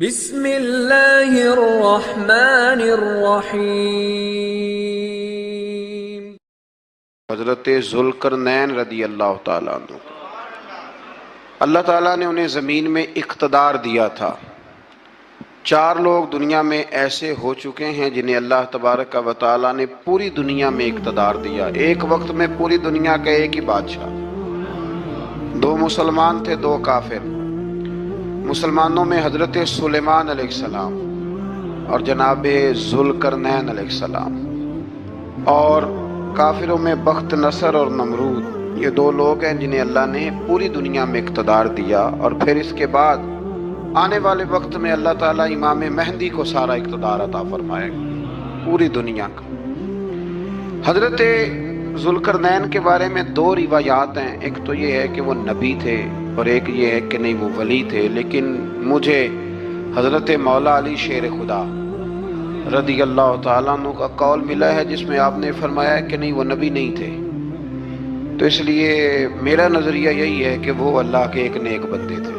بسم اللہ الرحمن الرحیم۔ حضرت ذوالقرنین رضی اللہ تعالیٰ عنہ، اللہ تعالیٰ نے انہیں زمین میں اقتدار دیا تھا۔ 4 لوگ دنیا میں ایسے ہو چکے ہیں جنہیں اللہ تبارک و تعالیٰ نے پوری دنیا میں اقتدار دیا، ایک وقت میں پوری دنیا کا ایک ہی بادشاہ۔ 2 مسلمان تھے، 2 کافر۔ مسلمانوں میں حضرت سلیمان علیہ السلام اور جناب ذوالقرنین علیہ السلام، اور کافروں میں بخت نصر اور نمرود۔ یہ 2 لوگ ہیں جنہیں اللہ نے پوری دنیا میں اقتدار دیا، اور پھر اس کے بعد آنے والے وقت میں اللہ تعالیٰ امام مہدی کو سارا اقتدار عطا فرمائے گا پوری دنیا کا۔ حضرت ذوالقرنین کے بارے میں 2 روایات ہیں، ایک تو یہ ہے کہ وہ نبی تھے اور ایک یہ ہے کہ نہیں وہ ولی تھے، لیکن مجھے حضرت مولا علی شیر خدا رضی اللہ تعالیٰ عنہ کا قول ملا ہے جس میں آپ نے فرمایا ہے کہ نہیں وہ نبی نہیں تھے، تو اس لیے میرا نظریہ یہی ہے کہ وہ اللہ کے ایک نیک بندے تھے۔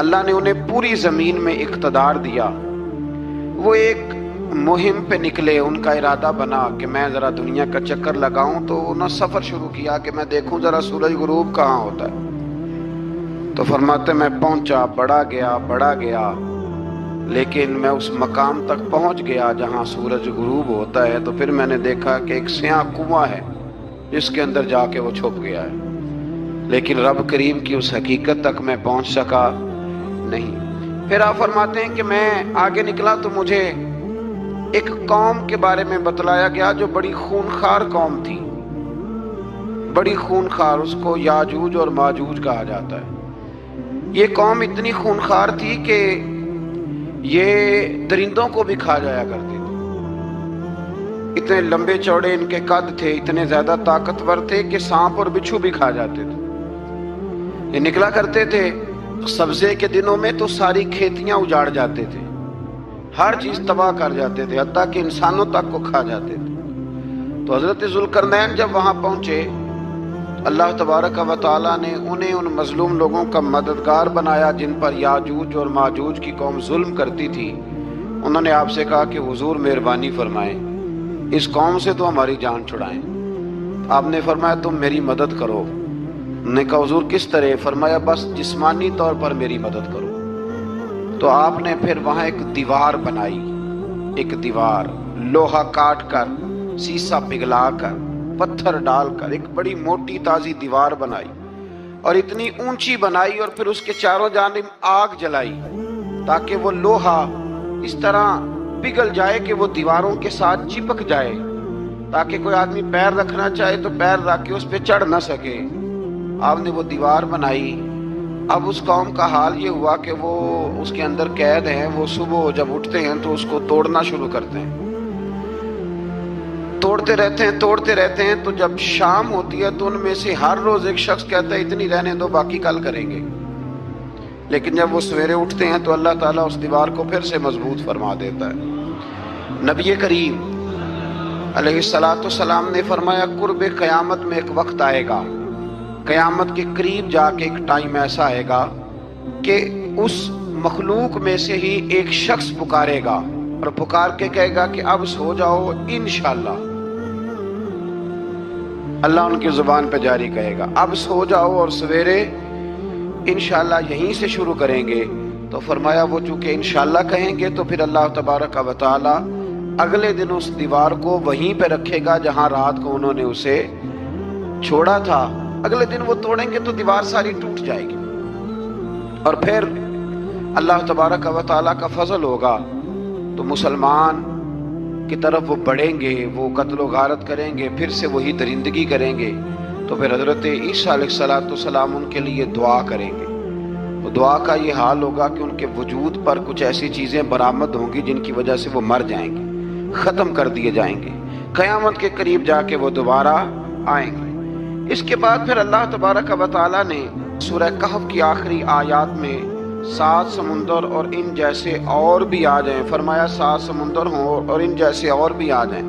اللہ نے انہیں پوری زمین میں اقتدار دیا۔ وہ ایک مہم پہ نکلے، ان کا ارادہ بنا کہ میں ذرا دنیا کا چکر لگاؤں، تو انہوں نے سفر شروع کیا کہ میں دیکھوں ذرا سورج غروب کہاں ہوتا ہے۔ تو فرماتے میں پہنچا، بڑا گیا، لیکن میں اس مقام تک پہنچ گیا جہاں سورج غروب ہوتا ہے، تو پھر میں نے دیکھا کہ ایک سیاہ کنواں ہے جس کے اندر جا کے وہ چھپ گیا ہے، لیکن رب کریم کی اس حقیقت تک میں پہنچ سکا نہیں۔ پھر آپ فرماتے ہیں کہ میں آگے نکلا تو مجھے ایک قوم کے بارے میں بتلایا گیا جو بڑی خونخوار قوم تھی، بڑی خونخوار، اس کو یاجوج اور ماجوج کہا جاتا ہے۔ یہ قوم اتنی خونخوار تھی کہ یہ درندوں کو بھی کھا جایا کرتے تھے، اتنے لمبے چوڑے ان کے قد تھے، اتنے زیادہ طاقتور تھے کہ سانپ اور بچھو بھی کھا جاتے تھے۔ یہ نکلا کرتے تھے سبزے کے دنوں میں تو ساری کھیتیاں اجاڑ جاتے تھے، ہر چیز تباہ کر جاتے تھے، حتیٰ کہ انسانوں تک کو کھا جاتے تھے۔ تو حضرت ذوالقرنین جب وہاں پہنچے، اللہ تبارک و تعالیٰ نے انہیں ان مظلوم لوگوں کا مددگار بنایا جن پر یاجوج اور ماجوج کی قوم ظلم کرتی تھی۔ انہوں نے آپ سے کہا کہ حضور مہربانی فرمائیں، اس قوم سے تو ہماری جان چھڑائیں۔ آپ نے فرمایا تم میری مدد کرو۔ انہوں نے کہا حضور کس طرح؟ فرمایا بس جسمانی طور پر میری مدد کرو۔ تو آپ نے پھر وہاں ایک دیوار بنائی، ایک دیوار لوہا کاٹ کر، سیسا پگھلا کر، پتھر ڈال کر ایک بڑی موٹی تازی دیوار بنائی، اور اتنی اونچی بنائی، اور پھر اس کے چاروں جانب آگ جلائی تاکہ وہ لوہا اس طرح پگھل جائے کہ وہ دیواروں کے ساتھ چپک جائے، تاکہ کوئی آدمی پیر رکھنا چاہے تو پیر رکھ کے اس پہ چڑھ نہ سکے۔ آپ نے وہ دیوار بنائی۔ اب اس قوم کا حال یہ ہوا کہ وہ اس کے اندر قید ہیں، وہ صبح جب اٹھتے ہیں تو اس کو توڑنا شروع کرتے ہیں، توڑتے رہتے ہیں، تو جب شام ہوتی ہے تو ان میں سے ہر روز ایک شخص کہتا ہے اتنی رہنے دو، باقی کل کریں گے۔ لیکن جب وہ سویرے اٹھتے ہیں تو اللہ تعالیٰ اس دیوار کو پھر سے مضبوط فرما دیتا ہے۔ نبی کریم علیہ السلام نے فرمایا قرب قیامت میں ایک وقت آئے گا، قیامت کے قریب جا کے ایک ٹائم ایسا آئے گا کہ اس مخلوق میں سے ہی ایک شخص پکارے گا اور پکار کے کہے گا کہ اب سو جاؤ انشاءاللہ۔ اللہ ان کی زبان پہ جاری کہے گا اب سو جاؤ اور سویرے انشاءاللہ یہیں سے شروع کریں گے۔ تو فرمایا وہ چونکہ انشاءاللہ کہیں گے تو پھر اللہ تبارک و تعالی اگلے دن اس دیوار کو وہیں پہ رکھے گا جہاں رات کو انہوں نے اسے چھوڑا تھا۔ اگلے دن وہ توڑیں گے تو دیوار ساری ٹوٹ جائے گی، اور پھر اللہ تبارک و تعالیٰ کا فضل ہوگا تو مسلمان کی طرف وہ بڑھیں گے، وہ قتل و غارت کریں گے، پھر سے وہی درندگی کریں گے، تو پھر حضرت عیسیٰ علیہ السلام ان کے لیے دعا کریں گے۔ تو دعا کا یہ حال ہوگا کہ ان کے وجود پر کچھ ایسی چیزیں برآمد ہوں گی جن کی وجہ سے وہ مر جائیں گے، ختم کر دیے جائیں گے، قیامت کے قریب جا کے وہ دوبارہ آئیں گے۔ اس کے بعد پھر اللہ تبارک و تعالیٰ نے سورہ کہف کی آخری آیات میں 7 سمندر اور ان جیسے اور بھی آ جائیں، فرمایا 7 سمندر ہوں اور ان جیسے اور بھی آ جائیں،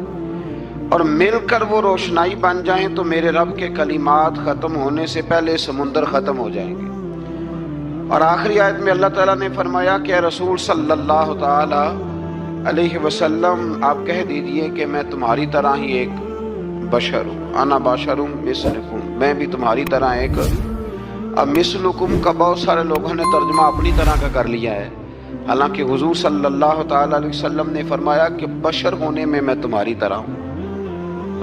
اور مل کر وہ روشنائی بن جائیں تو میرے رب کے کلمات ختم ہونے سے پہلے سمندر ختم ہو جائیں گے، اور آخری آیت میں اللہ تعالیٰ نے فرمایا کہ اے رسول صلی اللہ تعالی علیہ وسلم آپ کہہ دیجئے کہ میں تمہاری طرح ہی ایک بشر ہوں، انا بشر مثلکم، میں بھی تمہاری طرح ایک۔ اب مثلکم کا بہت سارے لوگوں نے ترجمہ اپنی طرح کا کر لیا ہے، حالانکہ حضور صلی اللہ تعالی علیہ وسلم نے فرمایا کہ بشر ہونے میں تمہاری طرح ہوں،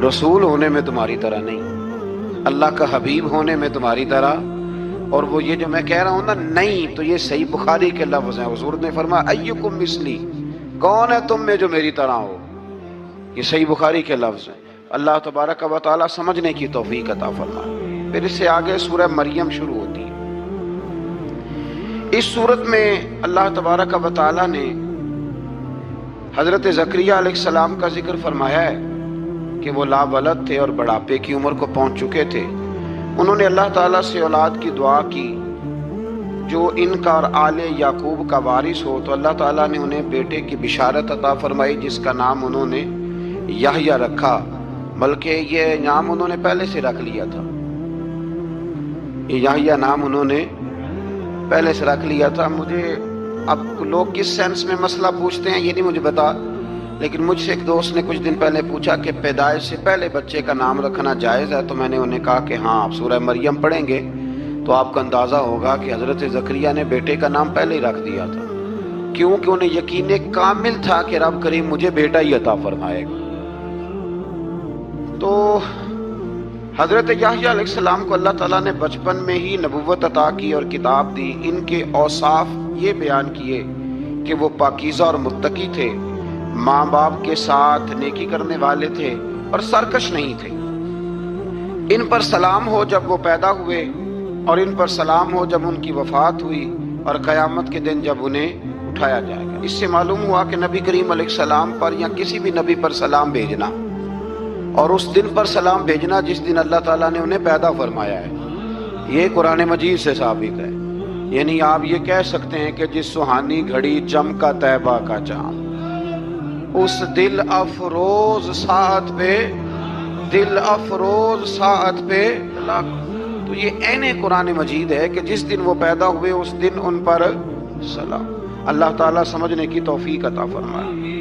رسول ہونے میں تمہاری طرح نہیں، اللہ کا حبیب ہونے میں تمہاری طرح۔ اور وہ یہ جو میں کہہ رہا ہوں نا نہیں، تو یہ صحیح بخاری کے لفظ ہیں، حضور نے فرمایا ایکم مثلی، کون ہے تم میں جو میری طرح ہو، یہ صحیح بخاری کے لفظ ہیں۔ اللہ تبارک و تعالیٰ سمجھنے کی توفیق عطا فرمائے۔ پھر اس سے آگے سورہ مریم شروع ہوتی ہے۔ اس صورت میں اللہ تبارک و تعالیٰ نے حضرت زکریا علیہ السلام کا ذکر فرمایا ہے کہ وہ لا ولد تھے اور بڑھاپے کی عمر کو پہنچ چکے تھے۔ انہوں نے اللہ تعالیٰ سے اولاد کی دعا کی جو ان کا اور آل یعقوب کا وارث ہو، تو اللہ تعالیٰ نے انہیں بیٹے کی بشارت عطا فرمائی جس کا نام انہوں نے یحییٰ رکھا، بلکہ یہ نام انہوں نے پہلے سے رکھ لیا تھا، یہ یحییٰ نام انہوں نے پہلے سے رکھ لیا تھا۔ مجھے اب لوگ کس سینس میں مسئلہ پوچھتے ہیں یہ نہیں مجھے بتا، لیکن مجھ سے ایک دوست نے کچھ دن پہلے پوچھا کہ پیدائش سے پہلے بچے کا نام رکھنا جائز ہے، تو میں نے انہیں کہا کہ ہاں آپ سورہ مریم پڑھیں گے تو آپ کو اندازہ ہوگا کہ حضرت زکریا نے بیٹے کا نام پہلے ہی رکھ دیا تھا، کیونکہ انہیں یقین کامل تھا کہ رب کریم مجھے بیٹا ہی عطا فرمائے گا۔ تو حضرت یحییٰ علیہ السلام کو اللہ تعالیٰ نے بچپن میں ہی نبوت عطا کی اور کتاب دی۔ ان کے اوصاف یہ بیان کیے کہ وہ پاکیزہ اور متقی تھے، ماں باپ کے ساتھ نیکی کرنے والے تھے اور سرکش نہیں تھے۔ ان پر سلام ہو جب وہ پیدا ہوئے، اور ان پر سلام ہو جب ان کی وفات ہوئی، اور قیامت کے دن جب انہیں اٹھایا جائے گا۔ اس سے معلوم ہوا کہ نبی کریم علیہ السلام پر یا کسی بھی نبی پر سلام بھیجنا اور اس دن پر سلام بھیجنا جس دن اللہ تعالیٰ نے انہیں پیدا فرمایا ہے، یہ قرآن مجید سے ثابت ہے۔ یعنی آپ یہ کہہ سکتے ہیں کہ جس سہانی گھڑی چمکا طیبہ کا چاند، اس دل افروز ساعت پہ، دل افروز ساعت پہ، تو یہ عین قرآن مجید ہے کہ جس دن وہ پیدا ہوئے اس دن ان پر سلام۔ اللہ تعالیٰ سمجھنے کی توفیق عطا فرمائے۔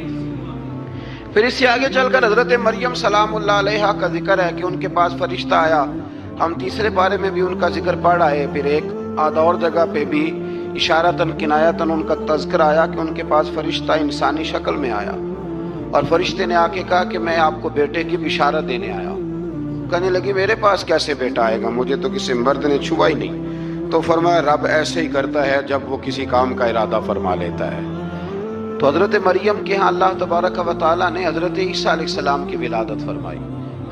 پھر اس سے آگے چل کر حضرت مریم سلام اللہ علیہا کا ذکر ہے کہ ان کے پاس فرشتہ آیا۔ ہم تیسرے پارے میں بھی ان کا ذکر پڑھ رہے، پھر ایک آدھ اور جگہ پہ بھی اشارتاً کنایتاً ان کا تذکر آیا کہ ان کے پاس فرشتہ انسانی شکل میں آیا، اور فرشتے نے آ کے کہا کہ میں آپ کو بیٹے کی بشارت دینے آیا ہوں۔ کہنے لگی میرے پاس کیسے بیٹا آئے گا، مجھے تو کسی مرد نے چھوا ہی نہیں۔ تو فرمایا رب ایسے ہی کرتا ہے جب وہ کسی کام کا ارادہ فرما لیتا ہے۔ تو حضرت مریم کے ہاں اللہ تبارک و تعالیٰ نے حضرت عیسیٰ علیہ السلام کی ولادت فرمائی۔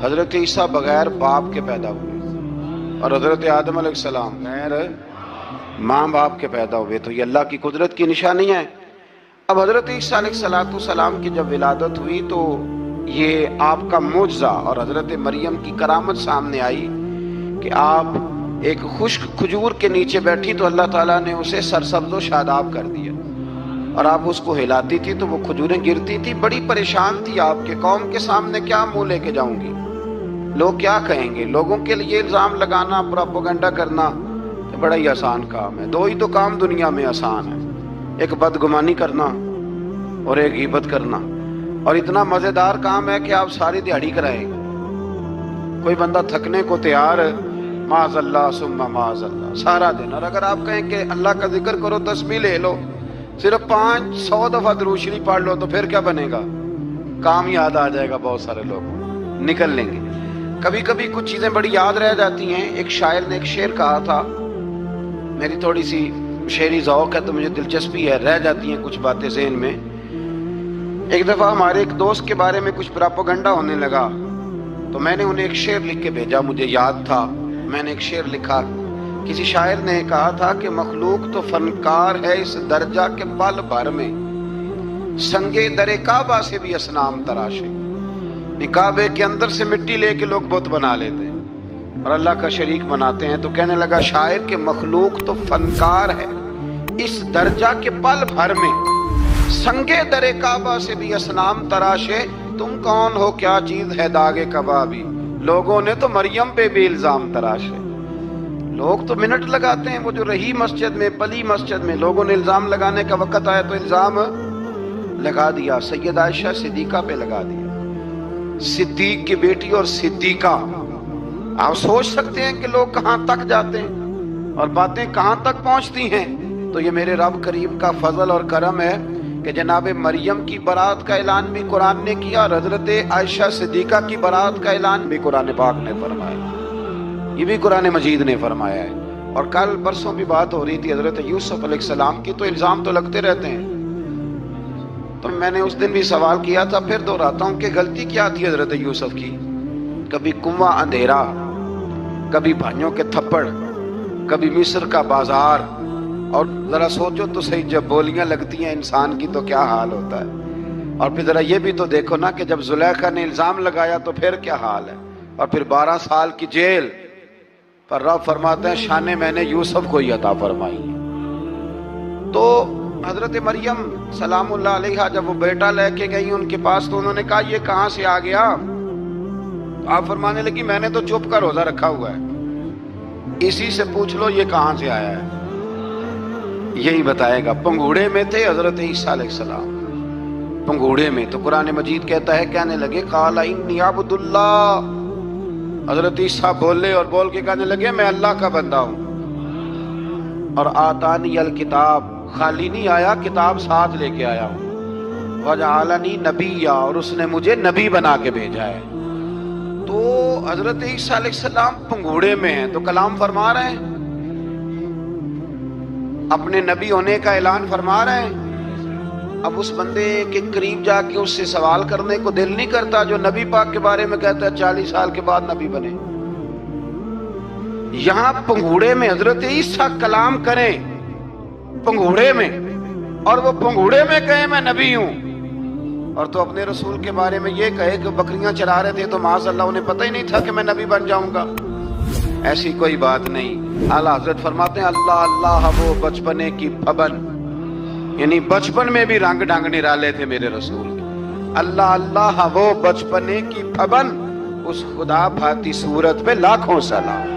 حضرت عیسیٰ بغیر باپ کے پیدا ہوئے، اور حضرت آدم علیہ السلام غیر ماں باپ کے پیدا ہوئے، تو یہ اللہ کی قدرت کی نشانی ہے۔ اب حضرت عیسیٰ علیہ السلام کی جب ولادت ہوئی تو یہ آپ کا معجزہ اور حضرت مریم کی کرامت سامنے آئی کہ آپ ایک خشک کھجور کے نیچے بیٹھی تو اللہ تعالیٰ نے اسے سرسبز و شاداب کر دیا، اور آپ اس کو ہلاتی تھی تو وہ کھجوریں گرتی تھی۔ بڑی پریشان تھی آپ کے قوم کے سامنے کیا منہ لے کے جاؤں گی، لوگ کیا کہیں گے۔ لوگوں کے لیے الزام لگانا، پروپیگنڈا کرنا تو بڑا ہی آسان کام ہے۔ دو ہی تو کام دنیا میں آسان ہے، ایک بدگمانی کرنا اور ایک غیبت کرنا، اور اتنا مزیدار کام ہے کہ آپ ساری دیہڑی کرائیں۔ کوئی بندہ تھکنے کو تیار ہے، معاذ اللہ ثم معاذ اللہ، سارا دن۔ اور اگر آپ کہیں کہ اللہ کا ذکر کرو، تسبیح لے لو، صرف 500 دفعہ درود شریف پڑھ لو، تو پھر کیا بنے گا؟ کام یاد آ جائے گا، بہت سارے لوگ نکل لیں گے۔ کبھی کبھی کچھ چیزیں بڑی یاد رہ جاتی ہیں۔ ایک شاعر نے ایک شعر کہا تھا، میری تھوڑی سی شعری ذوق ہے تو مجھے دلچسپی ہے، رہ جاتی ہیں کچھ باتیں ذہن میں۔ ایک دفعہ ہمارے ایک دوست کے بارے میں کچھ پراپیگنڈا ہونے لگا، تو میں نے انہیں ایک شعر لکھ کے بھیجا، مجھے یاد تھا۔ میں نے ایک شعر لکھا، کسی شاعر نے کہا تھا کہ مخلوق تو فنکار ہے اس درجہ کے پل بھر میں، سنگے در کعبہ سے بھی اصنام تراشے۔ کعبے کے اندر سے مٹی لے کے لوگ بت بنا لیتے ہیں اور اللہ کا شریک بناتے ہیں۔ تو کہنے لگا شاعر کہ مخلوق تو فنکار ہے اس درجہ کے پل بھر میں، سنگے در کعبہ سے بھی اصنام تراشے۔ تم کون ہو، کیا چیز ہے داغ کبابی، لوگوں نے تو مریم پہ بھی الزام تراشے۔ لوگ تو منٹ لگاتے ہیں، وہ جو رہی مسجد میں، پلی مسجد میں، لوگوں نے الزام لگانے کا وقت آیا تو الزام لگا دیا، سید عائشہ صدیقہ پہ لگا دیا، صدیق کی بیٹی اور صدیقہ۔ آپ سوچ سکتے ہیں کہ لوگ کہاں تک جاتے ہیں اور باتیں کہاں تک پہنچتی ہیں۔ تو یہ میرے رب کریم کا فضل اور کرم ہے کہ جناب مریم کی برات کا اعلان بھی قرآن نے کیا اور حضرت عائشہ صدیقہ کی برات کا اعلان بھی قرآن پاک نے فرمایا، یہ بھی قرآن مجید نے فرمایا ہے۔ اور کل پرسوں بھی بات ہو رہی تھی حضرت یوسف علیہ السلام کی، تو الزام تو لگتے رہتے ہیں۔ تو میں نے اس دن بھی سوال کیا تھا، پھر دہراتا ہوں کہ غلطی کیا تھی حضرت یوسف کی؟ کبھی کنواں اندھیرا، کبھی بھائیوں کے تھپڑ، کبھی مصر کا بازار، اور ذرا سوچو تو صحیح جب بولیاں لگتی ہیں انسان کی تو کیا حال ہوتا ہے۔ اور پھر ذرا یہ بھی تو دیکھو نا کہ جب زلیخا نے الزام لگایا تو پھر کیا حال ہے، اور پھر 12 سال کی جیل پر رب فرماتے ہیں شان میں نے یوسف کو ہی عطا فرمائی۔ تو حضرت مریم سلام اللہ علیہا جب وہ بیٹا لے کے گئی ان کے پاس تو انہوں نے کہا یہ کہاں سے آ گیا؟ آپ فرمانے لگی میں نے تو چپ کر روزہ رکھا ہوا ہے، اسی سے پوچھ لو یہ کہاں سے آیا ہے، یہی بتائے گا۔ پنگوڑے میں تھے حضرت عیسیٰ علیہ السلام، پنگوڑے میں، تو قرآن مجید کہتا ہے کہنے لگے قال انی عبد اللہ، حضرت عیسیٰ بولے اور بول کے کہنے لگے میں اللہ کا بندہ ہوں، اور آتانی الکتاب، خالی نہیں آیا، کتاب ساتھ لے کے آیا ہوں، وجعلنی نبیا، اور اس نے مجھے نبی بنا کے بھیجا ہے۔ تو حضرت عیسیٰ علیہ السلام پنگوڑے میں ہیں تو کلام فرما رہے ہیں، اپنے نبی ہونے کا اعلان فرما رہے ہیں۔ اب اس بندے کے قریب جا کے اس سے سوال کرنے کو دل نہیں کرتا جو نبی پاک کے بارے میں کہتا ہے 40 سال کے بعد نبی بنے۔ یہاں پنگوڑے میں حضرت عیسیٰ کلام کریں، پنگوڑے میں، اور وہ پنگوڑے میں کہے میں نبی ہوں، اور تو اپنے رسول کے بارے میں یہ کہے کہ بکریاں چرا رہے تھے تو معاذ اللہ انہیں پتہ ہی نہیں تھا کہ میں نبی بن جاؤں گا۔ ایسی کوئی بات نہیں۔ اعلیٰ حضرت فرماتے ہیں اللہ اللہ وہ بچپنے کی پھبن، یعنی بچپن میں بھی رنگ ڈھنگ نرالے تھے میرے رسول کے۔ اللہ اللہ وہ بچپنے کی پھبن، اس خدا بھاتی صورت پہ لاکھوں سلام۔